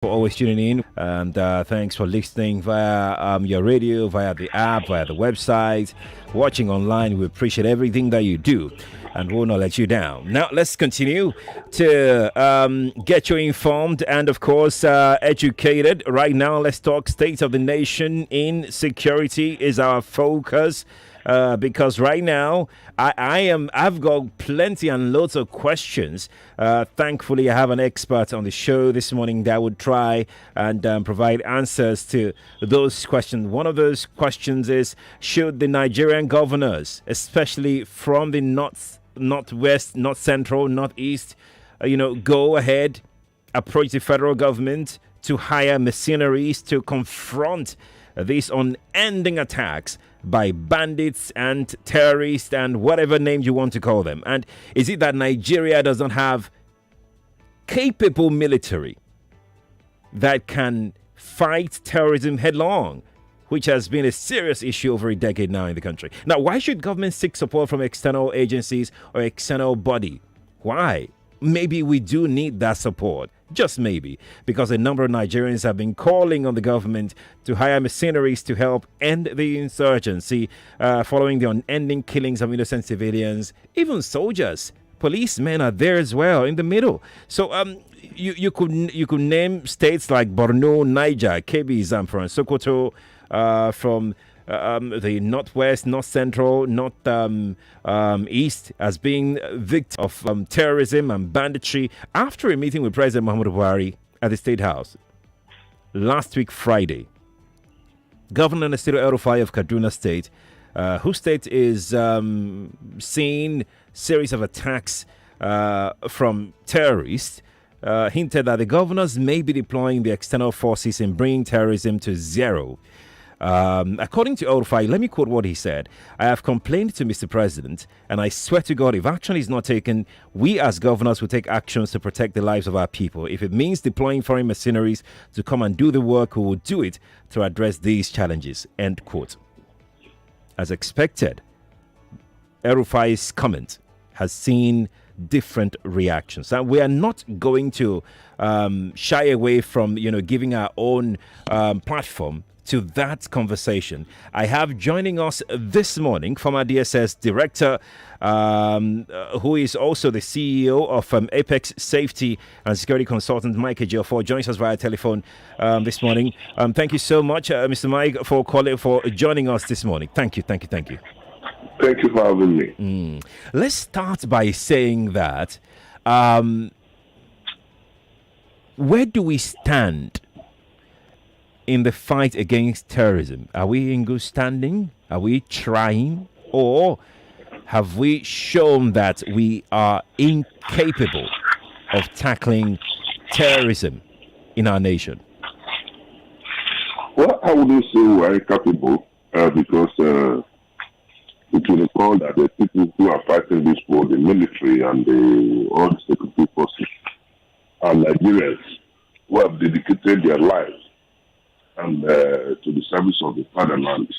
for always tuning in, and thanks for listening via your radio, via the app, via the website, watching online. We appreciate everything that you do, and we'll not let you down. Now, let's continue to get you informed and, of course, educated. Right now, let's talk state of the nation. In security is our focus. Because right now I've got plenty and loads of questions. Thankfully, I have an expert on the show this morning that would try and provide answers to those questions. One of those questions is: should the Nigerian governors, especially from the northwest, north central, northeast, go ahead, approach the federal government to hire mercenaries to confront these unending attacks by bandits and terrorists and whatever name you want to call them? And is it that Nigeria does not have capable military that can fight terrorism headlong, which has been a serious issue over a decade now in the country? Now, why should government seek support from external agencies or external body? Why? Maybe we do need that support. Just maybe, because a number of Nigerians have been calling on the government to hire mercenaries to help end the insurgency following the unending killings of innocent civilians. Even soldiers, policemen are there as well in the middle. So you could name states like Borno, Niger, Kebbi, Zamfara, and Sokoto from the northwest, north central, north east as being victims of terrorism and banditry after a meeting with President Muhammadu Buhari at the State House last week, Friday. Governor Nasiru El-Rufai of Kaduna State, whose state is seeing series of attacks from terrorists, hinted that the governors may be deploying the external forces in bringing terrorism to zero. According to El-Rufai, let me quote what he said: "I have complained to Mr. President, and I swear to God, if action is not taken, we as governors will take actions to protect the lives of our people. If it means deploying foreign mercenaries to come and do the work, we will do it to address these challenges." End quote. As expected, El-Rufai's comment has seen different reactions, and we are not going to shy away from giving our own platform to that conversation. I have joining us this morning former DSS director, who is also the CEO of Apex Safety and Security Consultant, Mike Ejiofor, joins us via telephone this morning. Thank you so much, Mr. Mike, for joining us this morning. Thank you. Thank you for having me. Let's start by saying that where do we stand in the fight against terrorism? Are we in good standing? Are we trying? Or have we shown that we are incapable of tackling terrorism in our nation? Well, I wouldn't say we're incapable because it will recall that the people who are fighting this war, the military and all the security forces, are Nigerians who have dedicated their lives and to the service of the fatherland.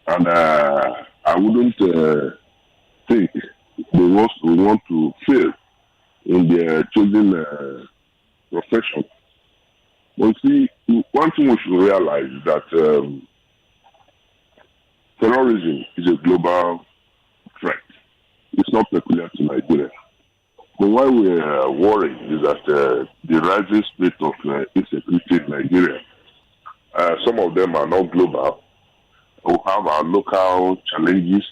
And I wouldn't think they want to fail in their chosen profession. But see, one thing we should realize is that terrorism is a global threat. It's not peculiar to Nigeria. But why we are worried is that the rising rate of insecurity in Nigeria, some of them are not global. We have our local challenges,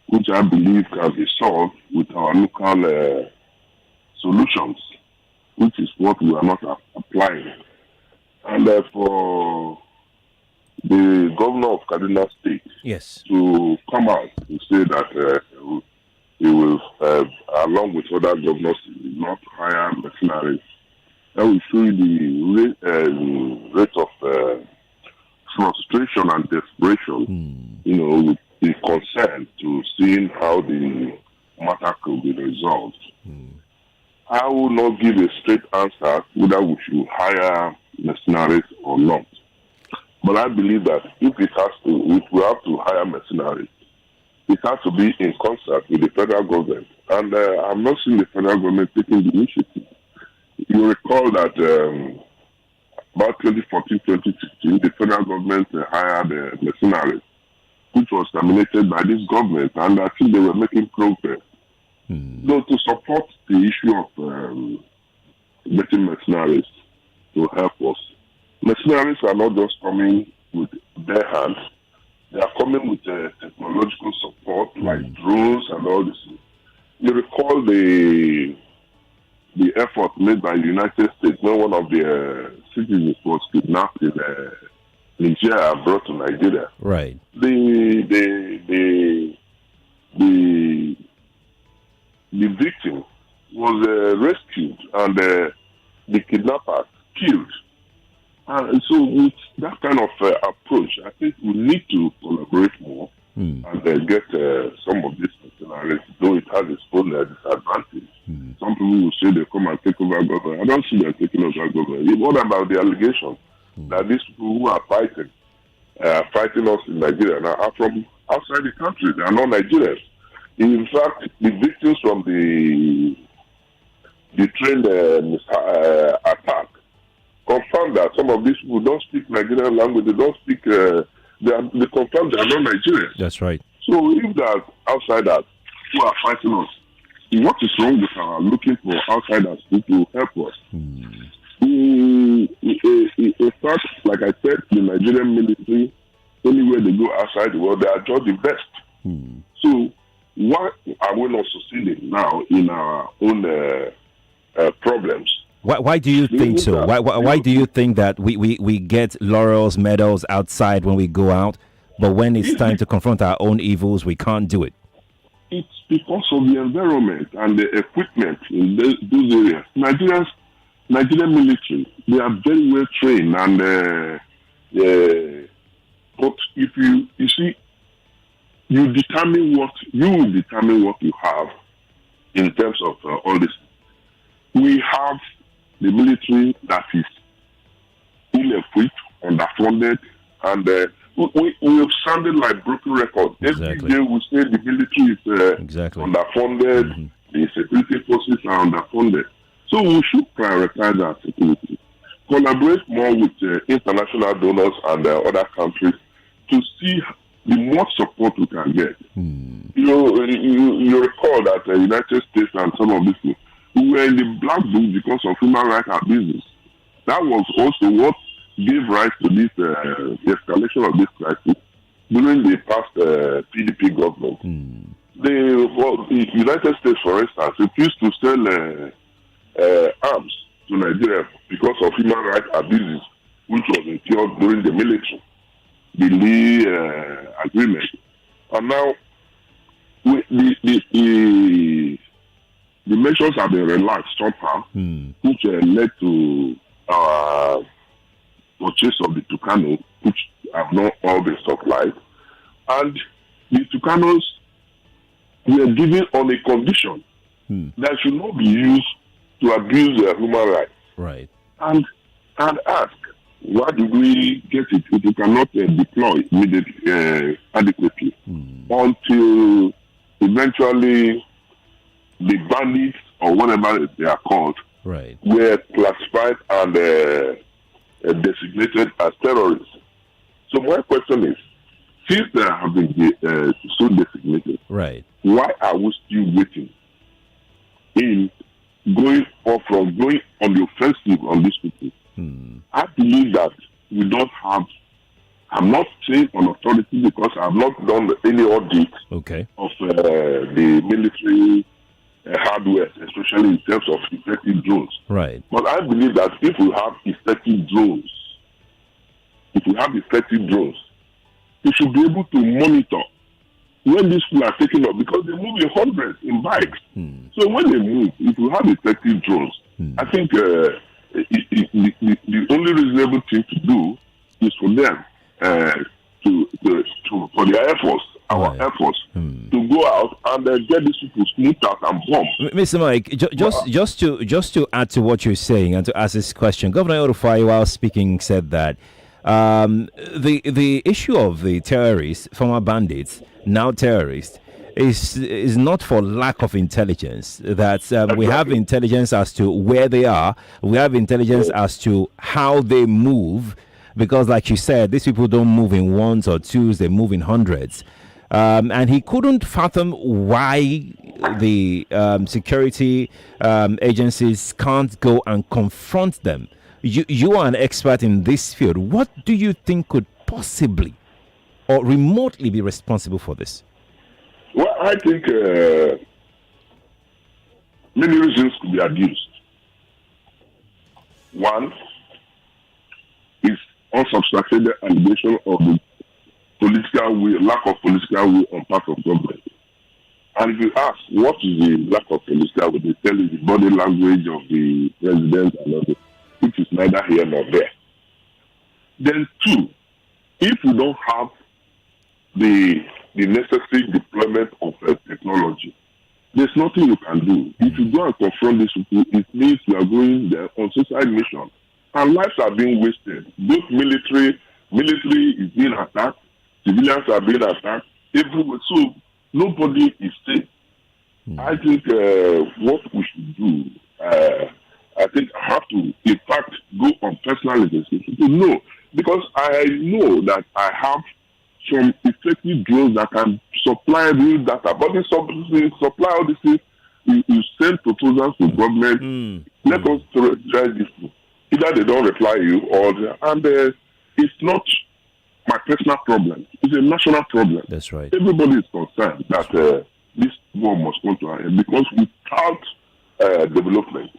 which I believe can be solved with our local solutions, which is what we are not applying. And for the governor of Kaduna State to come out and say that he will, along with other governors, not hire mercenaries, that will show you the rate of frustration and desperation, with the concern to seeing how the matter could be resolved. I will not give a straight answer whether we should hire mercenaries or not. But I believe that if we have to hire mercenaries, it has to be in concert with the federal government. And I'm not seeing the federal government taking the initiative. You recall that about 2014, 2016, the federal government hired mercenaries, which was terminated by this government, and I think they were making progress. So to support the issue of getting mercenaries to help us, mercenaries are not just coming with bare hands, they are coming with technological support like drones and all this. You recall the effort made by the United States when one of the citizens was kidnapped in Nigeria and brought to Nigeria. Right. The victim was rescued and the kidnappers killed. And so with that kind of approach, I think we need to collaborate more and get some of these mercenaries, though it has its own disadvantage. Some people will say they come and take over government. I don't see them taking over government. What about the allegation that these people who are fighting us in Nigeria now are from outside the country? They are not Nigerians. In fact, the victims from the train attack confirm that some of these people don't speak Nigerian language. They don't speak. They confirm they are not Nigerians. That's right. So if there are outsiders who are fighting us, what is wrong with our looking for outsiders to help us? In fact, like I said, the Nigerian military, anywhere they go outside the world, they are just the best. So why are we not succeeding now in our own problems? Why do you think so? Why do you think that we get laurels, medals outside when we go out, but when it's time to confront our own evils, we can't do it? It's because of the environment and the equipment in those areas. Nigerian military, they are very well trained, and but if you see, you will determine what you have in terms of all this. We have the military that is ill-equipped, underfunded, and we have sounded like broken records. Exactly. Every day we say the military is underfunded, the security forces are underfunded. So we should prioritize our security, collaborate more with international donors and other countries to see the more support we can get. You recall that the United States and some of these things, we were in the black book because of human rights abuses. That was also what gave rise to this the escalation of this crisis during the past PDP government. The United States, for instance, refused to sell arms to Nigeria because of human rights abuses, which was incurred during the military, the Lee agreement. And now, the measures have been relaxed somehow, which led to purchase of the Tucano, which have not all been supplied. And the Tucanos were given on a condition that should not be used to abuse human rights. Right. And ask, why do we get it if we cannot deploy immediately adequately until eventually the bandits or whatever they are called were classified and designated as terrorists? So my question is, since they have been so designated, why are we still waiting in going on the offensive on these people? I believe that we don't have, I'm not saying on authority because I've not done any audit of the military hardware, especially in terms of effective drones. Right. But I believe that if we have effective drones, we should be able to monitor when these people are taking off, because they move in hundreds in bikes. So when they move, if we have effective drones, I think the only reasonable thing to do is for them for the Air Force, our Air Force, to go out and get these people smoothed out and bomb. Mr. Mike, just to add to what you're saying and to ask this question, Governor Orufai, while speaking, said that the issue of the terrorists, former bandits, now terrorists, is not for lack of intelligence. That we have Exactly. intelligence as to where they are. We have intelligence as to how they move. Because, like you said, these people don't move in ones or twos; they move in hundreds. And he couldn't fathom why the security agencies can't go and confront them. You are an expert in this field. What do you think could possibly or remotely be responsible for this? Well, I think many reasons could be adduced. One is unsubstantiated allegation of the political will, lack of political will on part of government. And if you ask what is the lack of political will, they tell you the body language of the president and all that, which is neither here nor there. Then two, if you don't have the necessary deployment of technology, there's nothing you can do. If you go and confront these people, it means you are going there on suicide mission. And lives are being wasted. Both military is being attacked, civilians are being attacked, everywhere. So nobody is safe. I think what we should do, I think I have to, in fact, go on personal investigation to know. Because I know that I have some effective drones that can supply real data. But they supply all these things, you send proposals to government, let us try this. Either they don't reply you or it's not my personal problem. It's a national problem. That's right. Everybody is concerned that this war must come to an end because without development,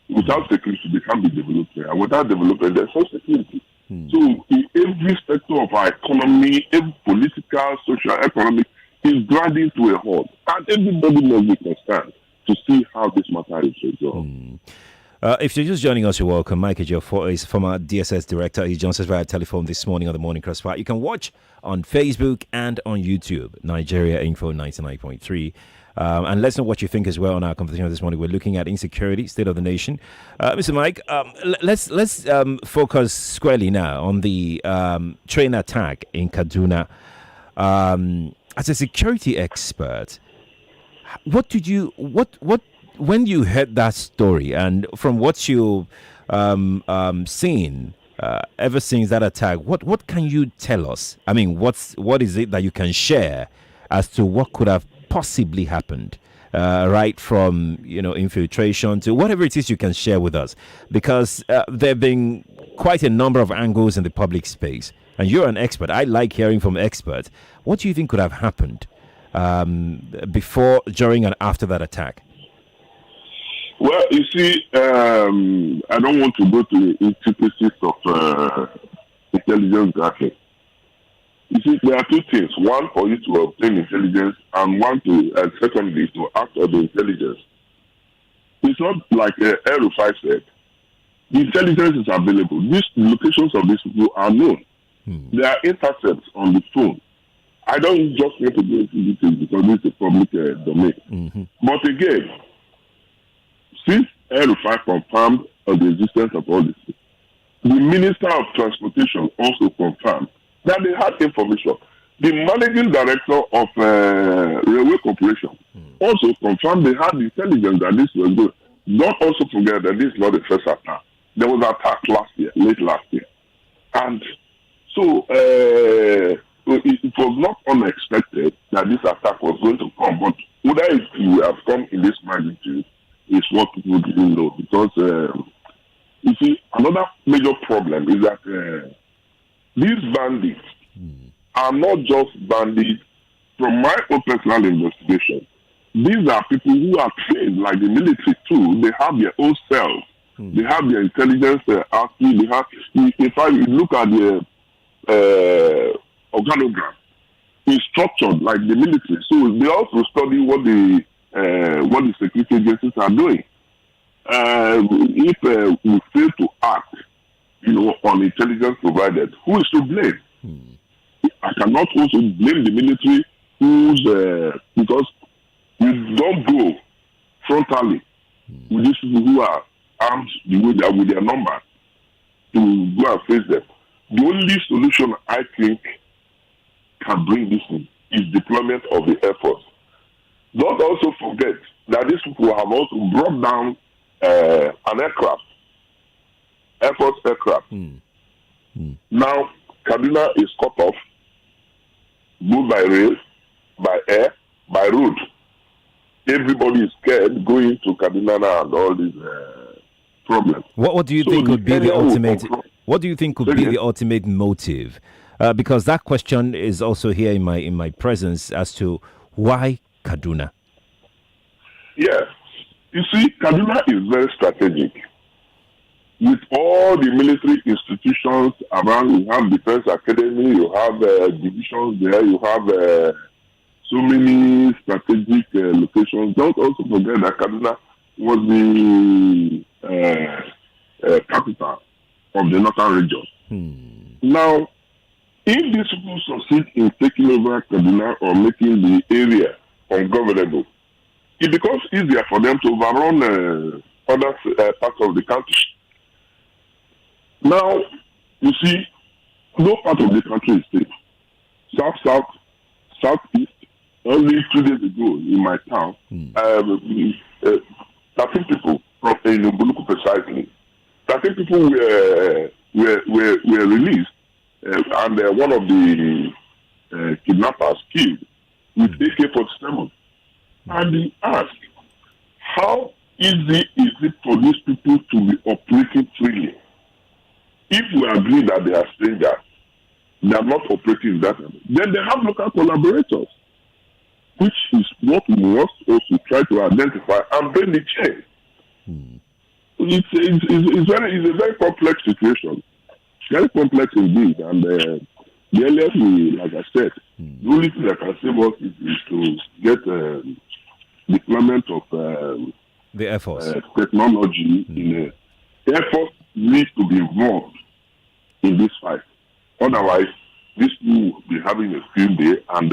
without security, they can't be developed. And without development, there's no security. So in every sector of our economy, every political, social, economic, is grinding to a halt. And everybody must be concerned to see how this matter is resolved. If you're just joining us, you're welcome. Mike Ejiofor is former DSS director. He joins us via telephone this morning on the Morning Crossfire. You can watch on Facebook and on YouTube, Nigeria Info 99.3. And let's know what you think as well on our conversation this morning. We're looking at insecurity, state of the nation. Mr. Mike, let's focus squarely now on the train attack in Kaduna. As a security expert, when you heard that story and from what you've seen ever since that attack, what can you tell us? I mean, what is it that you can share as to what could have possibly happened, right from infiltration to whatever it is you can share with us? Because there have been quite a number of angles in the public space, and you're an expert. I like hearing from experts. What do you think could have happened before, during, and after that attack? Well, you see, I don't want to go to the intricacies of intelligence gathering. You see, there are two things. One, for you to obtain intelligence, and secondly, to act on the intelligence. It's not like Aero5 said. The intelligence is available. These locations of these people are known. There are intercepts on the phone. I don't just want to go into details because it's a public domain. But again, since Aero5 confirmed on the existence of all this, the Minister of Transportation also confirmed that they had information. The Managing Director of Railway Corporation also confirmed they had intelligence that this was good. Don't also forget that this is not the first attack. There was an attack late last year. And so it was not unexpected that this attack was going to come. But whether it would have come in this magnitude is what people didn't know. Because, you see, another major problem is that these bandits are not just bandits. From my own personal investigation, these are people who are trained like the military too. They have their own cells. They have their intelligence outfit. They have, in fact, you look at the organogram, it's structured like the military. So they also study what the security agencies are doing. If we fail to act, on intelligence provided, who is to blame? I cannot also blame the military, because you don't go frontally with these people who are armed with their numbers to go and face them. The only solution I think can bring this in is deployment of the Air Force. Don't also forget that these people have also brought down an aircraft, Air Force aircraft. Now, Kaduna is cut off, both by rail, by air, by road. Everybody is scared going to Kaduna now and all these problems. What do you think would be the ultimate? What do you think could be the ultimate motive? Because that question is also here in my presence as to why Kaduna. Yeah, you see, Kaduna is very strategic. With all the military institutions around, you have Defense Academy, you have divisions there, you have so many strategic locations. Don't also forget that Kaduna was the capital of the northern region. Now, if these people succeed in taking over Kaduna or making the area ungovernable, it becomes easier for them to overrun other parts of the country. Now, you see, no part of the country is safe. South, southeast, only 2 days ago in my town, 13 people from Buluku precisely, 13 people were released, and one of the kidnappers killed with AK-47. And he asked, how easy is it for these people to be operating freely? If we agree that they are strangers, they are not operating that way, then they have local collaborators, which is what we must also try to identify and bring the change. It's a very complex situation, very complex indeed. And the earlier we, like I said, the only thing that can save us is to get deployment of the Air Force technology in the Air Force needs to be involved in this fight. Otherwise, this will be having a field day and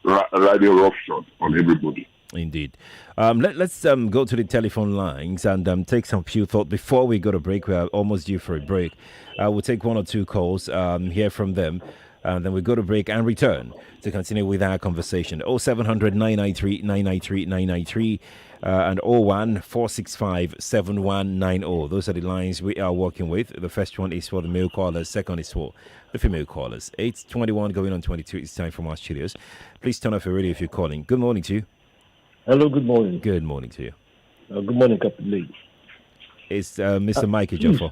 riding roughshod on everybody. Indeed. Let's go to the telephone lines and take some few thoughts before we go to break. We are almost due for a break. We'll take one or two calls, hear from them, and then we go to break and return to continue with our conversation. 0700 993 993 993 and 01 465 7190. Those are the lines we are working with. The first one is for the male callers, second is for the female callers. 8:21 going on 22. It's time from our studios. Please turn off your radio if you're calling. Good morning to you. Hello, good morning. Good morning to you. Good morning, Captain Lee. It's Mr. Mike Ejiofor.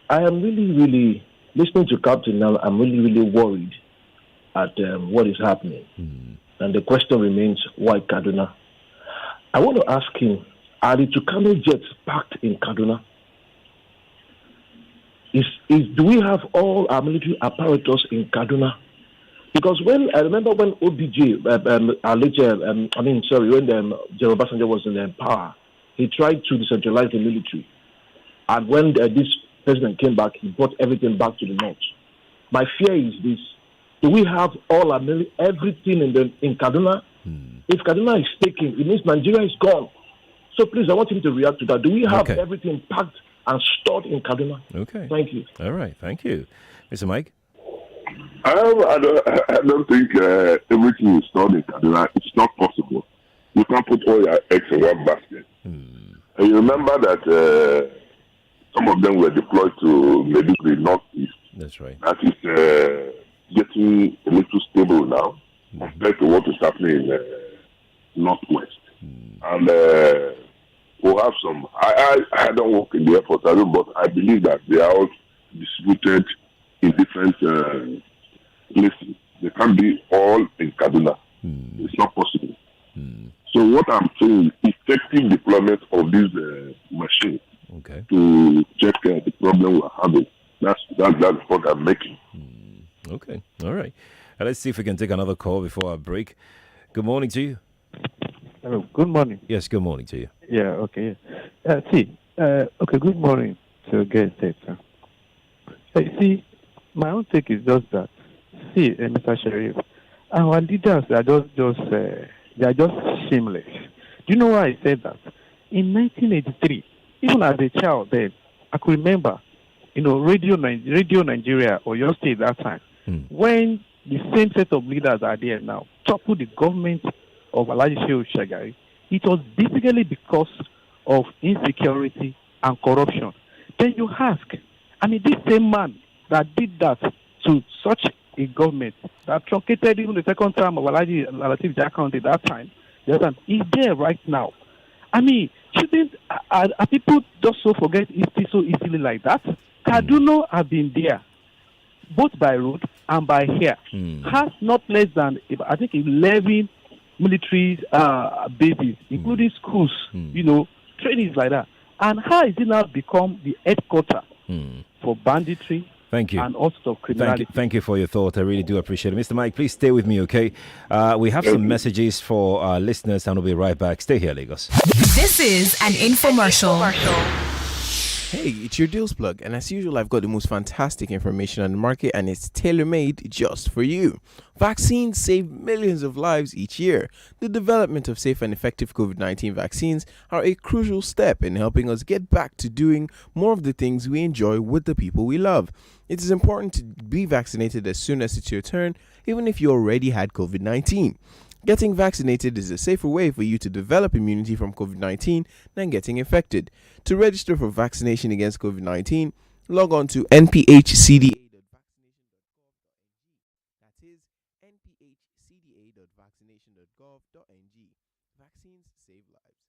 I am really listening to Captain now. I'm really worried at what is happening. And the question remains, why Kaduna? I want to ask him, are the Tucano jets parked in Kaduna? Do we have all our military apparatus in Kaduna? Because I remember when OBJ, when General Obasanjo was in power, he tried to decentralize the military. And when this president came back, he brought everything back to the north. My fear is this: do we have all our everything in Kaduna? If Kaduna is taken, it means Nigeria is gone. So please, I want him to react to that. Do we have everything packed and stored in Kaduna? Okay. Thank you. All right. Thank you. Mr. Mike? I don't think everything is stored in Kaduna. It's not possible. You can't put all your eggs in one basket. And you remember that some of them were deployed to maybe the northeast. That's right. That is getting a little stable now compared to what is happening in northwest. And we'll have some. I don't work in the Air Force, but I believe that they are all distributed in different places. They can't be all in Kaduna. It's not possible. So what I'm saying is effective deployment of these machines to check the problem we're having. That's the point I'm making. Okay. All right. Let's see if we can take another call before our break. Good morning to you. Hello. Good morning. Yes, good morning to you. Yeah, okay. Good morning to get it. See, my own take is just that. See, Mr. Sheriff, our leaders are just shameless. Do you know why I said that? In 1983, even as a child then, I could remember, Radio Nigeria or your state that time, when the same set of leaders are there now, topple the government of Alhaji Shehu Shagari, it was basically because of insecurity and corruption. Then you ask, I mean, this same man that did that to such a government that truncated even the second term of Alhaji Lateef Jackson that time, is there right now. I mean, shouldn't are people just so forget history so easily like that? Kaduna have been there, both by road and by air. Has not less than, I think, 11 military bases, including schools, trainings like that. And how is it now become the headquarters for banditry? Thank you. And also criminality. Thank you for your thought. I really do appreciate it. Mr. Mike, please stay with me, okay? We have some messages for our listeners, and we'll be right back. Stay here, Lagos. This is an infomercial. Hey, it's your deals plug, and as usual, I've got the most fantastic information on the market, and it's tailor-made just for you. Vaccines save millions of lives each year. The development of safe and effective COVID-19 vaccines are a crucial step in helping us get back to doing more of the things we enjoy with the people we love. It is important to be vaccinated as soon as it's your turn, even if you already had COVID-19. Getting vaccinated is a safer way for you to develop immunity from COVID-19 than getting infected. To register for vaccination against COVID-19, log on to nphcda.vaccination.gov.ng. That is nphcda.vaccination.gov.ng. Vaccines save lives.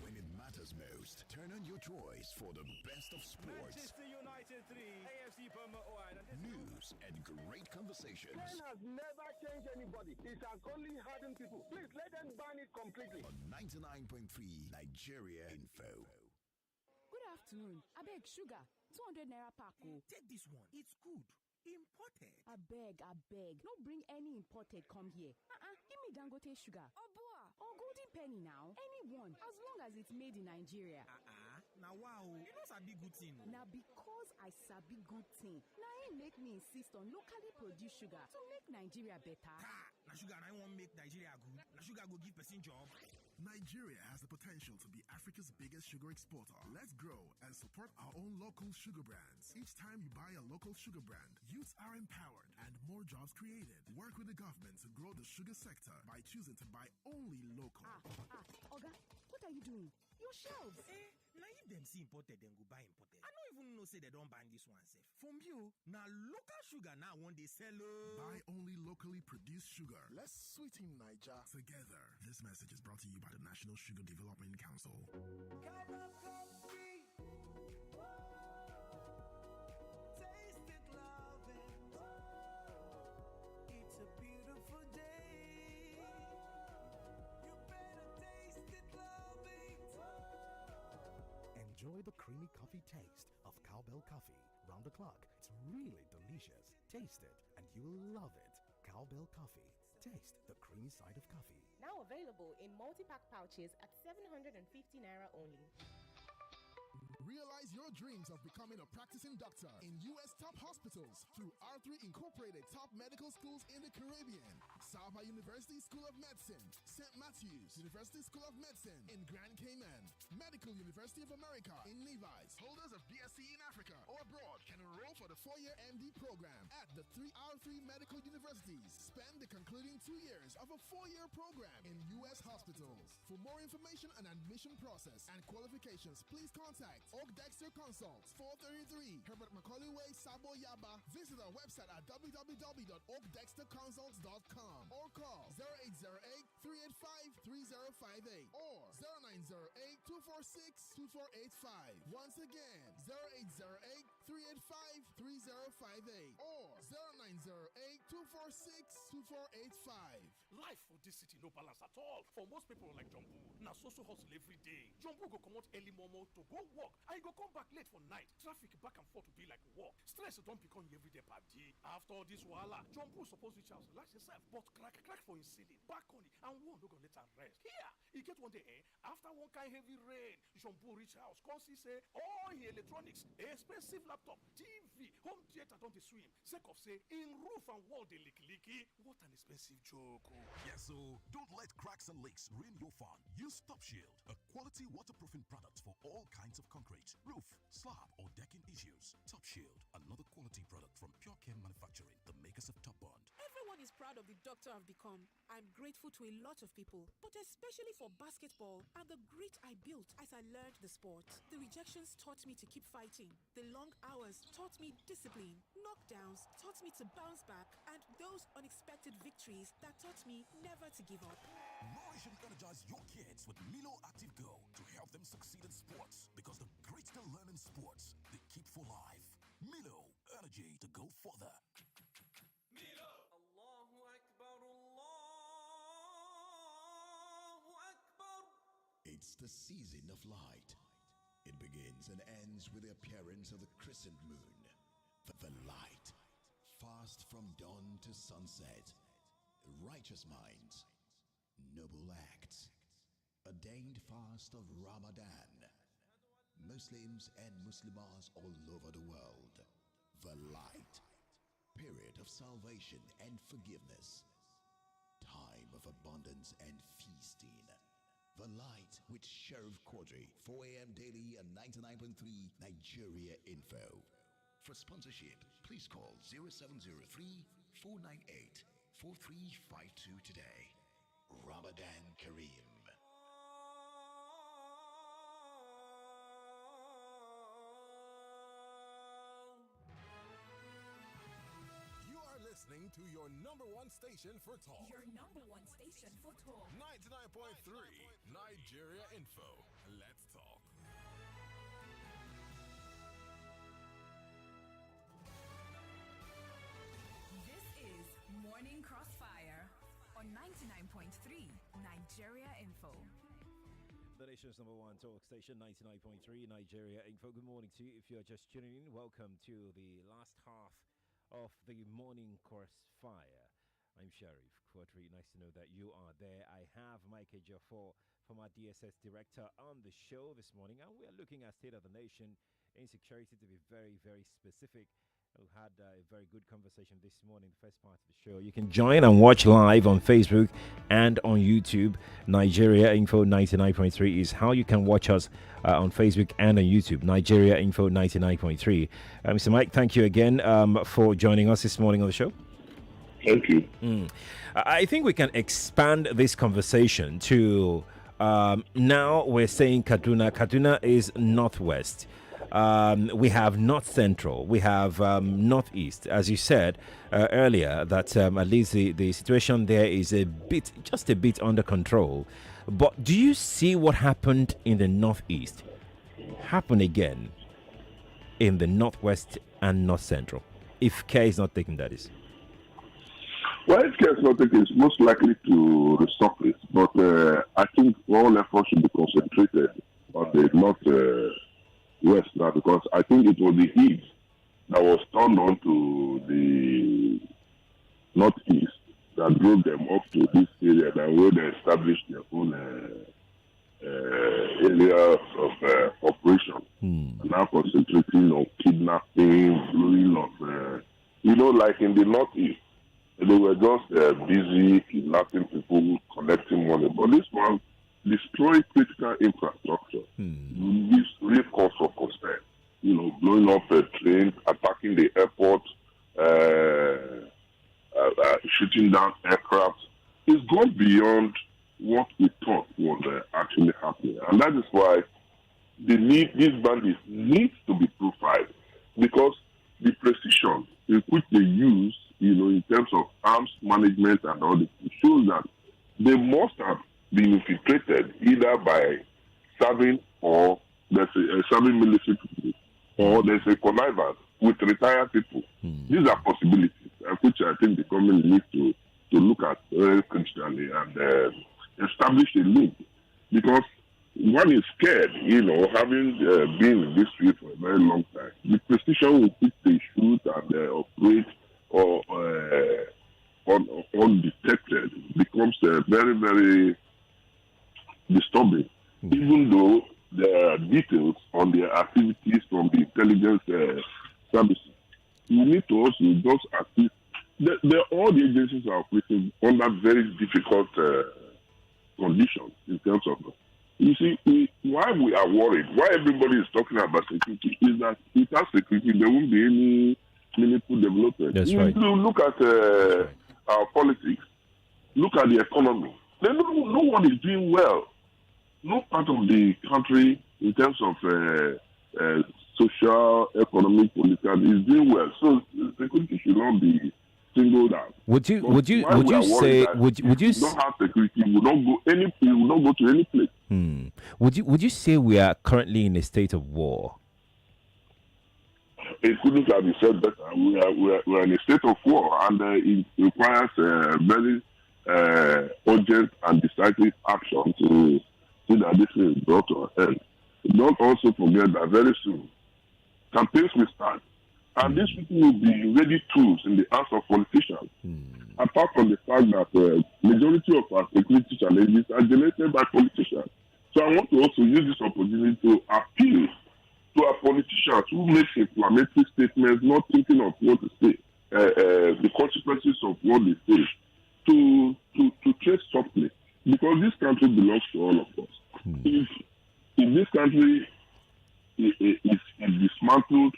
When it matters most, turn on your choice for the best of sports. Manchester United 3, AFC Bournemouth 1. News and great conversations. Spain has never changed anybody. It has only hardened people. Please let them ban it completely. On 99.3 Nigeria Info. Good afternoon. Abeg, sugar. 200 naira pack. Take this one. It's good. Imported. Abeg. No bring any imported come here. Give me Dangote sugar. Oboa. Or Golden Penny now. Anyone. As long as it's made in Nigeria. Now wow. You know sabi good thing. Now because I sabi good thing. Now it make me insist on locally produced sugar to make Nigeria better. Now sugar I won't make Nigeria good. Now sugar go give person job. Nigeria has the potential to be Africa's biggest sugar exporter. Let's grow and support our own local sugar brands. Each time you buy a local sugar brand, youths are empowered and more jobs created. Work with the government to grow the sugar sector by choosing to buy only local. Oga, what are you doing? Your shelves. Now if them see imported, then go buy imported. I don't even know say they don't buy this one safe. From you, now local sugar now one they sell. Buy only locally produced sugar. Let's sweeten Niger together. This message is brought to you by the National Sugar Development Council. Taste it, love it. It's a beautiful day. You better taste it, love it. Enjoy the creamy coffee taste of Cowbell Coffee. Round the clock, it's really delicious. Taste it and you'll love it. Cowbell Coffee. Taste the creamy side of coffee. Now available in multi-pack pouches at 750 naira only. Realize your dreams of becoming a practicing doctor in U.S. top hospitals through R3 Incorporated top medical schools in the Caribbean. Saba University School of Medicine, St. Matthews University School of Medicine in Grand Cayman, Medical University of America in Levi's. Holders of BSc in Africa or abroad can enroll for the 4-year MD program at the R3 medical universities. Spend the concluding 2 years of a 4-year program in U.S. hospitals. For more information on admission process and qualifications, please contact Oak Dexter Consults, 433 Herbert Macaulay Way, Sabo Yaba. Visit our website at www.oakdexterconsults.com or call 0808-385-3058 or 0908-246-2485. Once again, 0808-385-3058 or 0908-246-2485. Life for this city no balance at all. For most people like Jumbo, now so hustle every day. Jumbo go come out early momo to go work. And you go come back late for night. Traffic back and forth to be like work. Stress don't become everyday party. After all this wahala, Jumbo supposed to chance relax yourself. But crack for his ceiling. Back on it. And one no go let her rest. Here, he get one day, after one kind heavy rain, Jumbo reach house. Come see say, all the electronics, expensive laptop, TV, home theater don't they swim. Sake of say, in roof and wall they licky. What an expensive joke. Yes, so don't let cracks and leaks ruin your fun. Use Top Shield, a quality waterproofing product for all kinds of concrete, roof, slab, or decking issues. Top Shield, another quality product from Pure Care Manufacturing, the makers of Top Bond. Everyone is proud proud of the doctor I've become. I'm grateful to a lot of people, but especially for basketball and the grit I built as I learned the sport. The rejections taught me to keep fighting. The long hours taught me discipline. Knockdowns taught me to bounce back. And those unexpected victories that taught me never to give up. Nourish and energize your kids with Milo Active Go to help them succeed in sports, because the grit they learn in sports, they keep for life. Milo, energy to go further. It's the season of light. It begins and ends with the appearance of the crescent moon. The light. Fast from dawn to sunset. Righteous minds. Noble acts. Ordained fast of Ramadan. Muslims and Muslimas all over the world. The light. Period of salvation and forgiveness. Time of abundance and feasting. The Light with Sheriff Quadry, 4 a.m. daily and 99.3 Nigeria Info. For sponsorship, please call 0703-498-4352 today. Ramadan Kareem. You are listening to your number one station for talk. Your number one station for talk. 99.3 Nigeria Info. Let's talk. This is Morning Crossfire on 99.3 Nigeria Info. The nation's number one talk station, 99.3 Nigeria Info. Good morning to you. If you're just tuning in, welcome to the last half of the Morning Crossfire. I'm Sheriff Quadry. Nice to know that you are there. I have Mike Ejiofor, former DSS director, on the show this morning, and we are looking at state of the nation, insecurity to be very, very specific. We had a very good conversation this morning, the first part of the show. You can join and watch live on Facebook and on YouTube. Nigeria Info 99.3 is how you can watch us on Facebook and on YouTube. Nigeria Info 99.3. Mr. Mike, thank you again for joining us this morning on the show. Thank you. I think we can expand this conversation to now we're saying Kaduna. Kaduna is northwest. We have north central, we have northeast, as you said earlier, that at least the situation there is just a bit under control. But do you see what happened in the northeast happen again in the northwest and north central, if care is not taken, that is? Well, if care is not taken, it's most likely to resurface. But I think all efforts should be concentrated on the north west now, because I think it was the heat that was turned on to the northeast that drove them up to this area, and where they established their own area of operation. Now concentrating on kidnapping, blowing of, like in the northeast, they were just busy kidnapping people, collecting money. But this one destroyed critical infrastructure. This real cause for concern. Blowing up trains, attacking the airport, shooting down aircraft. It's gone beyond what we thought was actually happening. And that is why these bandits need to be profiled, because the precision in which they use, in terms of arms management and all this, shows that they must have been infiltrated either by serving serving military people, or there's a connivance with retired people. These are possibilities, which I think the government needs to look at very critically and establish a link, because one is scared, having been in this field for a very long time. The precision with which they shoot and operate or undetected becomes very, very disturbing, even though there are details on their activities from the intelligence services. We need to also just assist. All the agencies are operating under very difficult conditions in terms of. You see, why we are worried, why everybody is talking about security, is that without security there won't be any meaningful development. That's you right. look at our politics, look at the economy. Then no one is doing well. No part of the country, in terms of social, economic, political, is doing well. So security should not be singled out. Would you But why would we you are worried say that would if you we don't have security, we will not go to any place. would you say we are currently in a state of war? It couldn't have been said better. We are in a state of war, and it requires very urgent and decisive action to see that this is brought to an end. Don't also forget that very soon campaigns will start, and these people will be ready tools in the hands of politicians. Apart from the fact that majority of our security challenges are generated by politicians. So I want to also use this opportunity to appeal to our politicians who make inflammatory statements, not thinking of what to say, the consequences of what they say, to tread softly, because this country belongs to all of us. If this country is dismantled,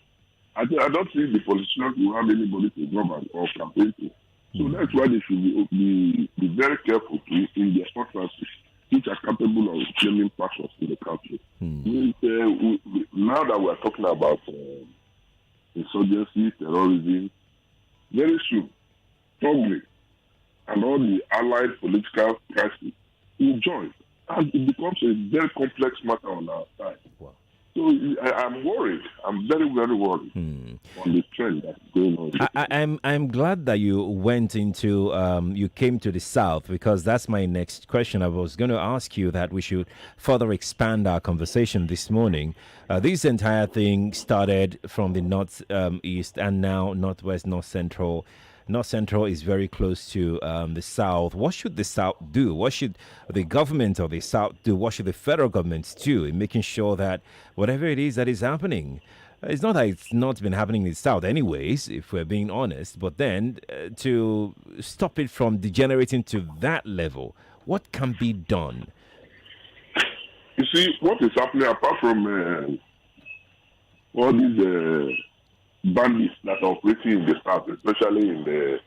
I don't think the politicians will have anybody to govern or campaign to. So that's why they should be very careful in their utterances, which are capable of claiming passions in the country. Now that we're talking about insurgency, terrorism, very soon, Quadry and all the allied political crises will join. And it becomes a very complex matter on our side. Wow. So I'm worried. I'm very, very worried on the trend that's going on. I'm glad that you went into you came to the south, because that's my next question. I was going to ask you that we should further expand our conversation this morning. This entire thing started from the north east and now northwest, north central. North Central is very close to the South. What should the South do? What should the government of the South do? What should the federal government do in making sure that whatever it is that is happening, it's not that it's not been happening in the South anyways, if we're being honest, but then to stop it from degenerating to that level, what can be done? You see, what is happening apart from all these bandits that are operating in the south, especially in the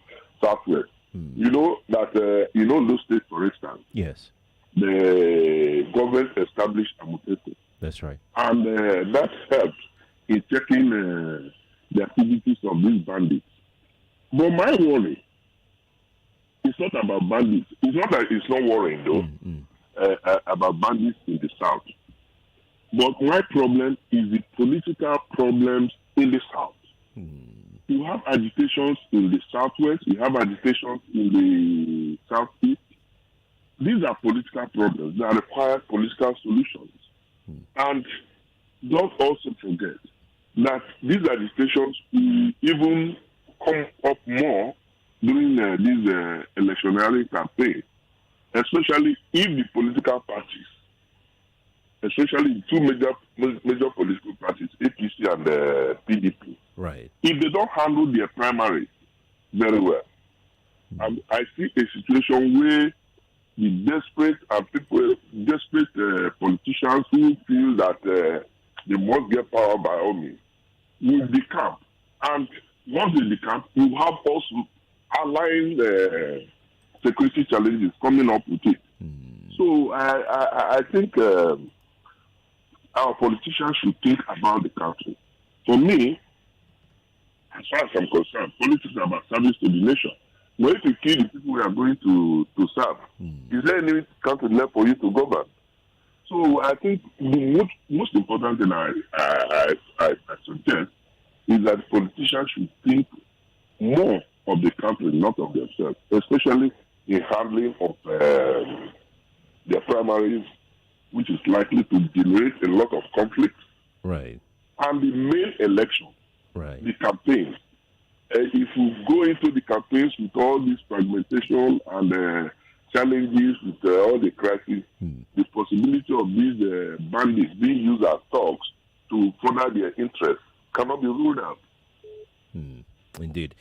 southwest. You know that those states, for instance. Yes. The government established Amoteco. That's right. And that helped in checking the activities of these bandits. But my worry is not about bandits. It's not that it's not worrying though about bandits in the south. But my problem is the political problems in the south. You have agitations in the southwest, you have agitations in the southeast. These are political problems that require political solutions. And don't also forget that these agitations will even come up more during these electionary campaigns, especially if the political parties, especially two major political parties, APC and PDP, right, if they don't handle their primaries very well, I see a situation where the desperate politicians who feel that they must get power by all means will decamp. And once they decamp, you have also allying security challenges coming up with it. So I think our politicians should think about the country. For me, as far as I'm concerned, politics is about service to the nation. But if you kill the people we are going to serve, is there any country left for you to govern? So I think the most important thing I suggest is that politicians should think more of the country, not of themselves, especially in handling of their primaries, which is likely to generate a lot of conflict. Right. And the main election, right, the campaigns. If we go into the campaigns with all this fragmentation and challenges with all the crises, the possibility of these bandits being used as thugs to further their interests cannot be ruled out. Indeed.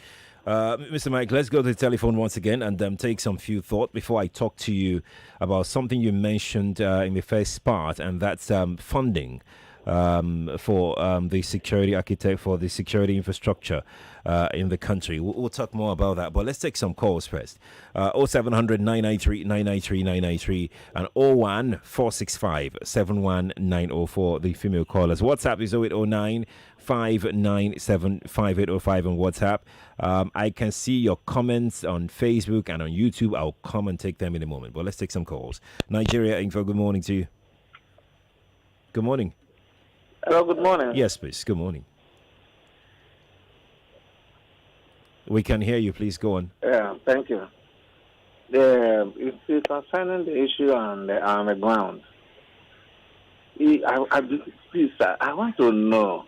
Mr. Mike, let's go to the telephone once again and take some few thought before I talk to you about something you mentioned in the first part, and that's funding. for the security architect for the security infrastructure in the country. We'll talk more about that, but let's take some calls first. 0700 993 993 993 and 01 465 71904, the female callers. WhatsApp is 0809 597 5805 on WhatsApp. I can see your comments on Facebook and on YouTube. I'll come and take them in a moment, but let's take some calls. Nigeria Info, good morning to you. Good morning. Hello, good morning. Yes, please. Good morning. We can hear you. Please go on. Yeah, thank you. It's concerning the issue on the ground. Please, sir, I want to know,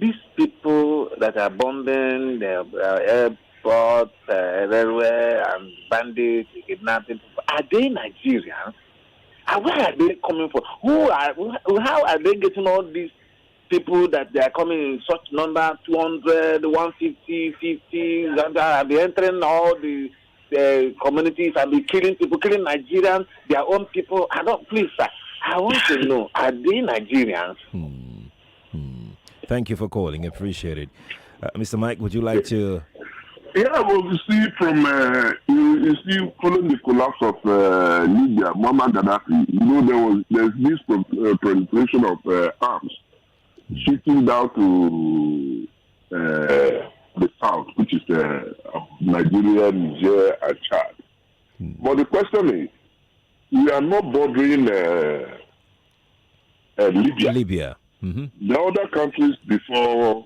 these people that are bombing the airports everywhere and bandits, kidnapping people, are they Nigerians? And where are they coming from? How are they getting all these people that they are coming in such number, 200, 150, 50, that are be entering all the communities and be killing people, killing Nigerians, their own people? Please, sir, I want to know, are they Nigerians? Thank you for calling. Appreciate it. Mr. Mike, would you like to... Yeah, well, you see, you see, following the collapse of Libya, Muammar Gaddafi, there's this proliferation of arms shifting down to the south, which is Nigeria, Niger, and Chad. But the question is, we are not bordering Libya. Mm-hmm. The other countries before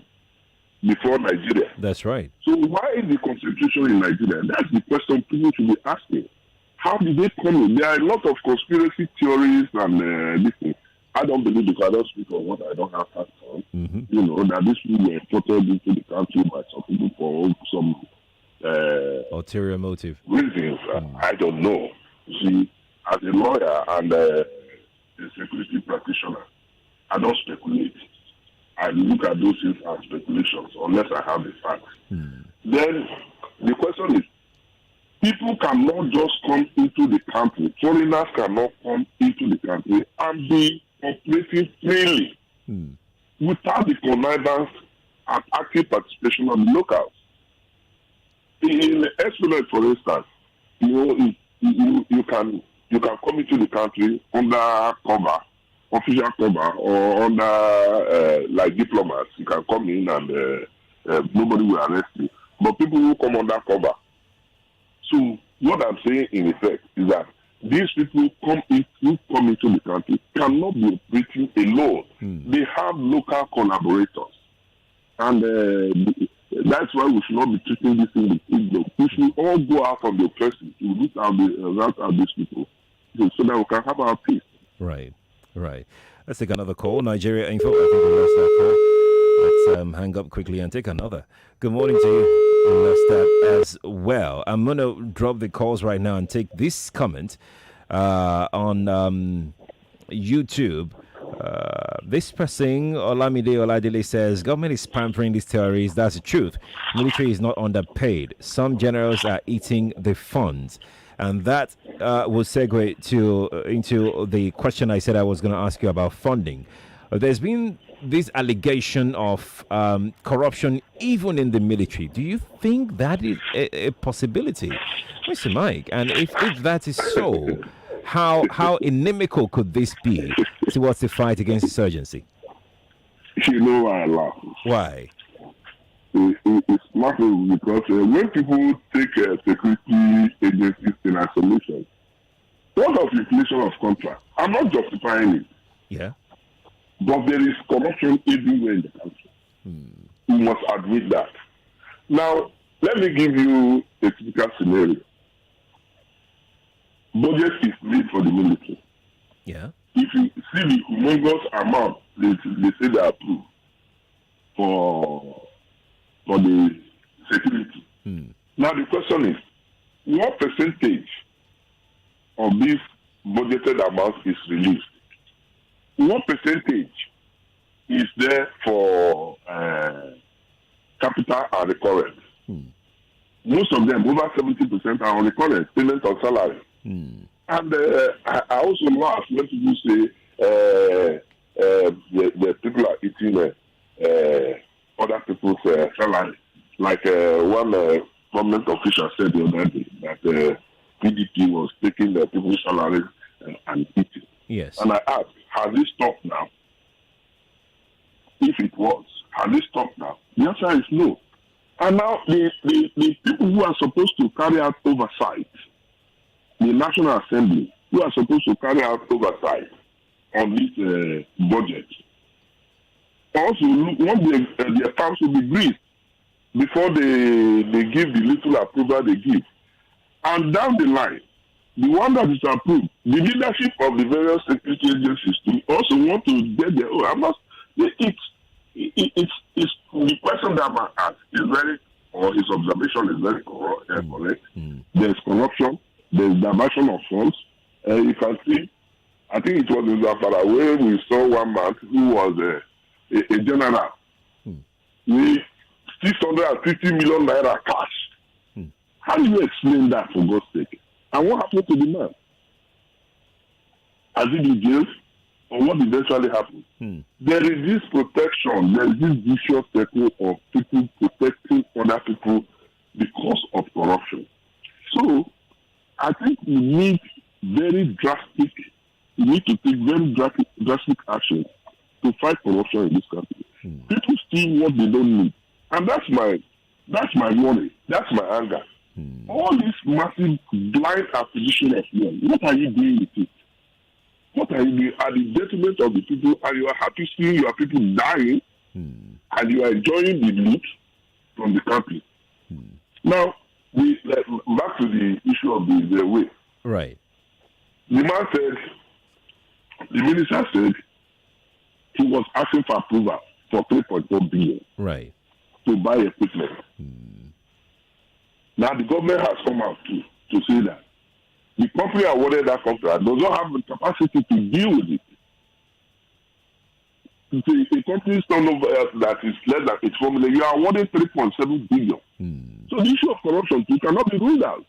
Nigeria. That's right. So why is the concentration in Nigeria? That's the question people should be asking. How did they come in? There are a lot of conspiracy theories and this thing. I don't believe because I don't speak on what I don't have facts on. Mm-hmm. That these people were imported into the country by some people for some ulterior motive reasons. I don't know. You see, as a lawyer and a security practitioner, I don't speculate. I look at those things as speculations unless I have the facts. Then the question is, people cannot just come into the country. Foreigners cannot come into the country and be operating freely without the connivance and active participation of the locals. In Esplanade, for instance, you can come into the country under cover, official cover, or under like diplomats. You can come in and nobody will arrest you. But people who come under cover. So what I'm saying in effect is that these people who come into the country cannot be operating alone. They have local collaborators. And that's why we should not be treating this thing with ignorance. We should all go out from the oppression to root out these people so that we can have our peace. Right. Let's take another call. Nigeria Info. I think we lost that call. Let's hang up quickly and take another. Good morning to you. We lost that as well. I'm going to drop the calls right now and take this comment on YouTube. This person, Olamide Oladile, says, government is pampering these terrorists. That's the truth. Military is not underpaid. Some generals are eating the funds. And that will segue into the question I said I was going to ask you about funding. There's been this allegation of corruption even in the military. Do you think that is a possibility, Mr. Mike? And if that is so, how inimical could this be towards the fight against insurgency? You know why I laugh? Why? It's laughing because when people take security agencies in isolation, what of inflation of contract? I'm not justifying it. Yeah. But there is corruption everywhere in the country. We must admit that. Now, let me give you a typical scenario. Budget is made for the military. Yeah. If you see the humongous amount they say they approve for the security. Now the question is, what percentage of this budgeted amount is released? What percentage is there for capital and recurrent? Most of them, over 70%, are on recurrent, payment of salary. And I also laugh when people say the people are eating other people's salary. Like one government official said the other day that PDP was taking the people's salaries and eating. Yes. And I asked, has it stopped now? If it was, has it stopped now? The answer is no. And now the people who are supposed to carry out oversight, the National Assembly, who are supposed to carry out oversight on this budget, also want their accounts to be briefed before they give the little approval they give. And down the line, the one that is approved, the leadership of the various security agencies too also want to get their own. I'm not. It's the question that man asked is very, or his observation is very correct. There's corruption, there's diversion of funds. You can see, I think it was in Zamfara where we saw one man who was a general with 650 million naira cash. How do you explain that, for God's sake? And what happened to the man? Has he been jailed? Or what eventually happened? There is this protection, there is this vicious circle of people protecting other people because of corruption. So, I think we need to take very drastic action to fight corruption in this country. People steal what they don't need. And that's my worry. That's my anger. All this massive blind acquisition of wealth, what are you doing with it? What are you doing at the detriment of the people? And you are happy seeing your people dying, and you are enjoying the loot from the country. Now, back to the issue of the way. Right. The man said, the minister said, he was asking for approval for 3.4 billion. Right. To buy equipment. Now the government has come out to say that the company awarded that contract does not have the capacity to deal with it. A company's turnover that is less than its formula, you are awarding 3.7 billion. So the issue of corruption too cannot be ruled out.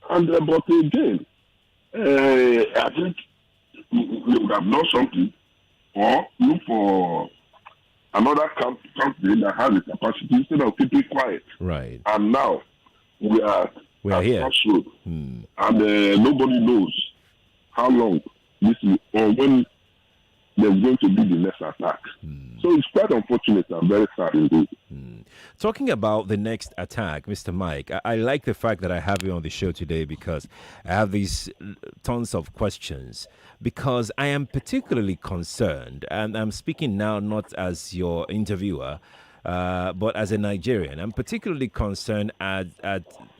And but again, I think we would have done something, or look for another company that has the capacity instead of keeping quiet. Right. And now we are here. Crossroad, and nobody knows how long this is or when there's going to be the next attack. So it's quite unfortunate and very sad indeed. Talking about the next attack, Mr. Mike, I like the fact that I have you on the show today because I have these tons of questions. Because I am particularly concerned, and I'm speaking now not as your interviewer, but as a Nigerian. I'm particularly concerned at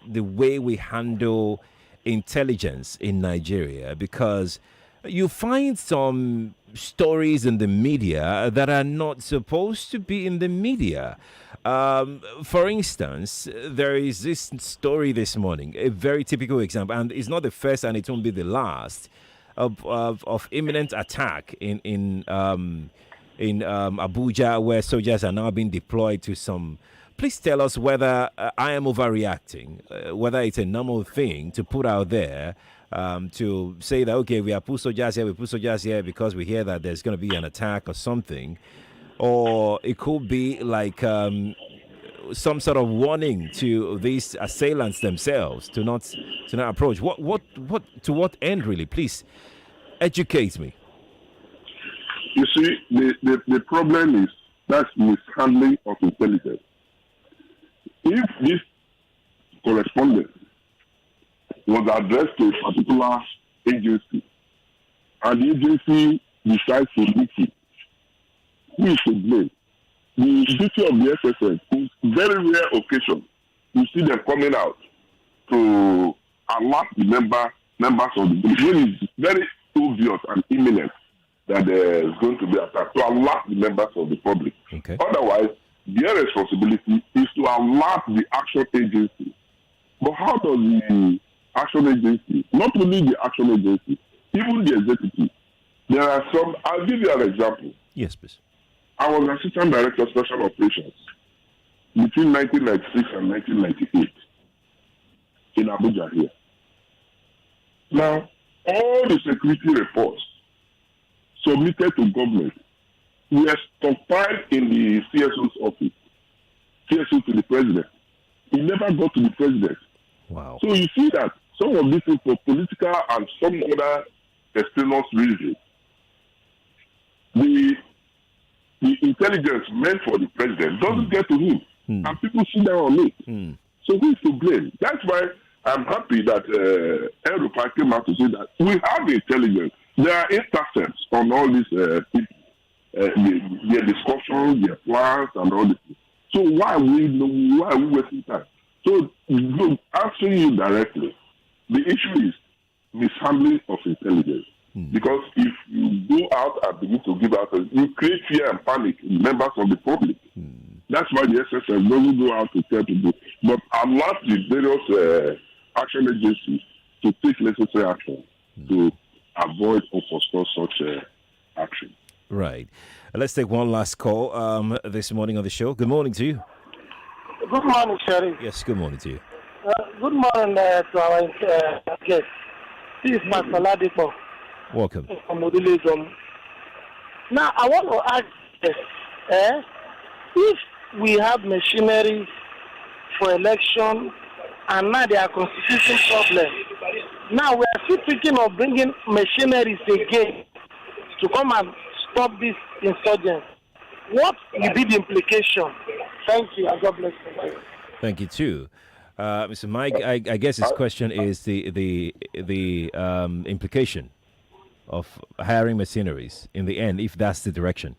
the way we handle intelligence in Nigeria because you find some stories in the media that are not supposed to be in the media. For instance, there is this story this morning, a very typical example, and it's not the first and it won't be the last, of imminent attack in Abuja, where soldiers are now being deployed to some. Please tell us whether I am overreacting, whether it's a normal thing to put out there to say that, okay, we put soldiers here because we hear that there's going to be an attack or something. Or it could be like some sort of warning to these assailants themselves to not approach. What to what end really? Please educate me. You see, the problem is that's mishandling of intelligence. If this correspondence was addressed to a particular agency and the agency decides to leak it, who is to blame? The duty of the SSS is very rare occasion. You see them coming out to alert the members of the group when it's very obvious and imminent that there is going to be attack, to alert the members of the public. Okay. Otherwise, their responsibility is to alert the action agency. But how does the action agency, not only the action agency, even the executive, there are some, I'll give you an example. Yes, please. I was Assistant Director of Special Operations between 1996 and 1998 in Abuja here. Now, all the security reports submitted to government were stockpiled in the CSO's office, CSO to the president. It never got to the president. Wow. So you see that some of these things for political and some other extraneous reasons, the intelligence meant for the president doesn't get to him. And people sit down on it. So who is to blame? That's why I'm happy that Europa came out to say that we have intelligence. There are intercepts on all these people, their discussions, their plans, and all this. So why are we wasting time? So, look, answering you directly, the issue is mishandling of intelligence. Because if you go out and begin to give out, you create fear and panic in members of the public. That's why the SSS doesn't go out to tell people. But allow the various action agencies to take necessary action to avoid or postpone such action. Right. Let's take one last call this morning on the show. Good morning to you. Good morning, Sherry. Yes, good morning to you. Good morning to our guest. This is Pastor Ladipo Welcome. from Modulism. Now, I want to ask this. If we have machinery for election and now there are constitution problems, now we are still thinking of bringing machineries again to come and stop this insurgence. What will be the implication? Thank you, and God bless you. Thank you too, Mr. Mike. I guess his question is the implication of hiring mercenaries in the end, if that's the direction.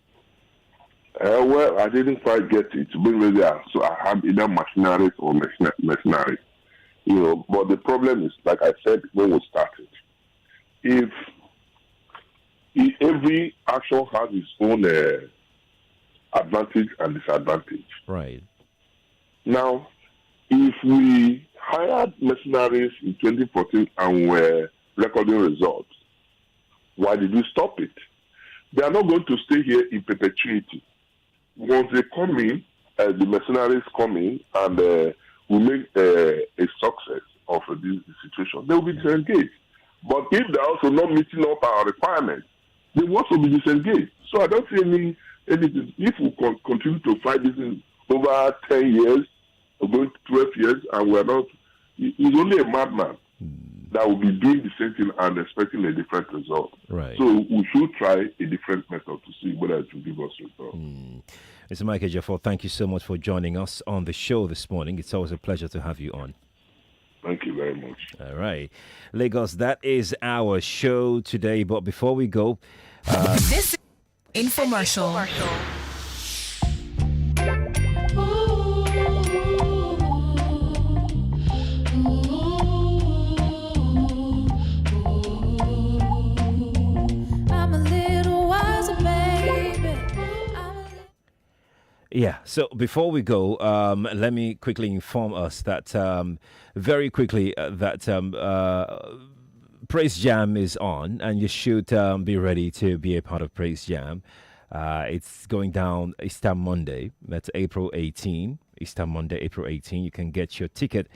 Well, I didn't quite get it. So I had either machineries or mercenaries. But the problem is, like I said when we started, if every action has its own advantage and disadvantage. Right. Now, if we hired mercenaries in 2014 and were recording results, why did we stop it? They are not going to stay here in perpetuity. Once they come in, the mercenaries come in and we make a success of this situation, they will be disengaged. But if they're also not meeting up our requirements, they will also be disengaged. So I don't see anything. If we continue to fight this in over 10 years, or going to 12 years, and we're not, it's only a madman that will be doing the same thing and expecting a different result. Right. So we should try a different method to see whether it will give us results. Mr. Mike Ejiofor, thank you so much for joining us on the show this morning. It's always a pleasure to have you on. Thank you very much. All right. Lagos, that is our show today. But before we go, This infomercial. I'm a little wiser, baby. yeah. So before we go, let me quickly inform us that very quickly that Praise Jam is on, and you should be ready to be a part of Praise Jam. It's going down Easter Monday. That's April 18. Easter Monday, April 18. You can get your ticket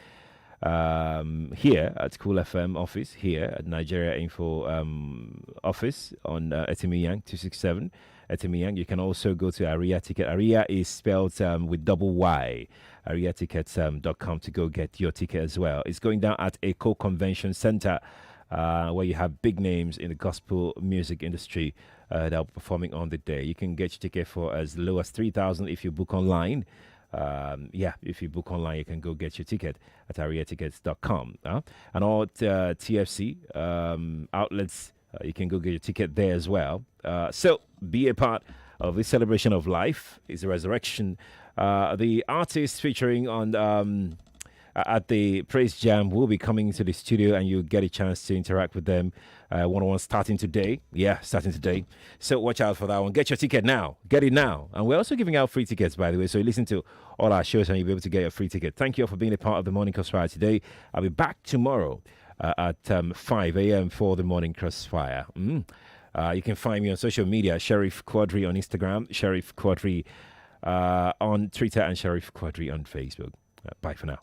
here at Cool FM office, here at Nigeria Info office on Etimiyang 267. Etimiyang. You can also go to Aria Ticket. Aria is spelled with double Y. AriaTickets.com to go get your ticket as well. It's going down at Eco Convention Center, where you have big names in the gospel music industry that are performing on the day. You can get your ticket for as low as 3,000 if you book online. If you book online, you can go get your ticket at ariatickets.com. And all TFC outlets, you can go get your ticket there as well. So be a part of this celebration of life. It's a resurrection. The artists featuring on at the Praise Jam will be coming to the studio, and you'll get a chance to interact with them one-on-one starting today. Yeah, starting today. So watch out for that one. Get your ticket now. Get it now. And we're also giving out free tickets, by the way. So you listen to all our shows and you'll be able to get a free ticket. Thank you all for being a part of the Morning Crossfire today. I'll be back tomorrow at 5 a.m. for the Morning Crossfire. You can find me on social media, Sheriff Quadry on Instagram, Sheriff Quadry on Twitter, and Sheriff Quadry on Facebook. Bye for now.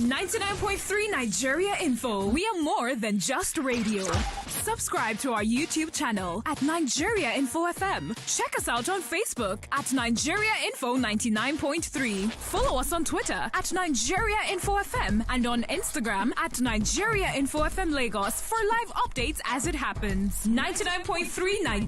99.3 Nigeria Info. We are more than just radio. Subscribe to our YouTube channel at Nigeria Info FM. Check us out on Facebook at Nigeria Info 99.3. Follow us on Twitter at Nigeria Info FM and on Instagram at Nigeria Info FM Lagos for live updates as it happens. 99.3 Nigeria.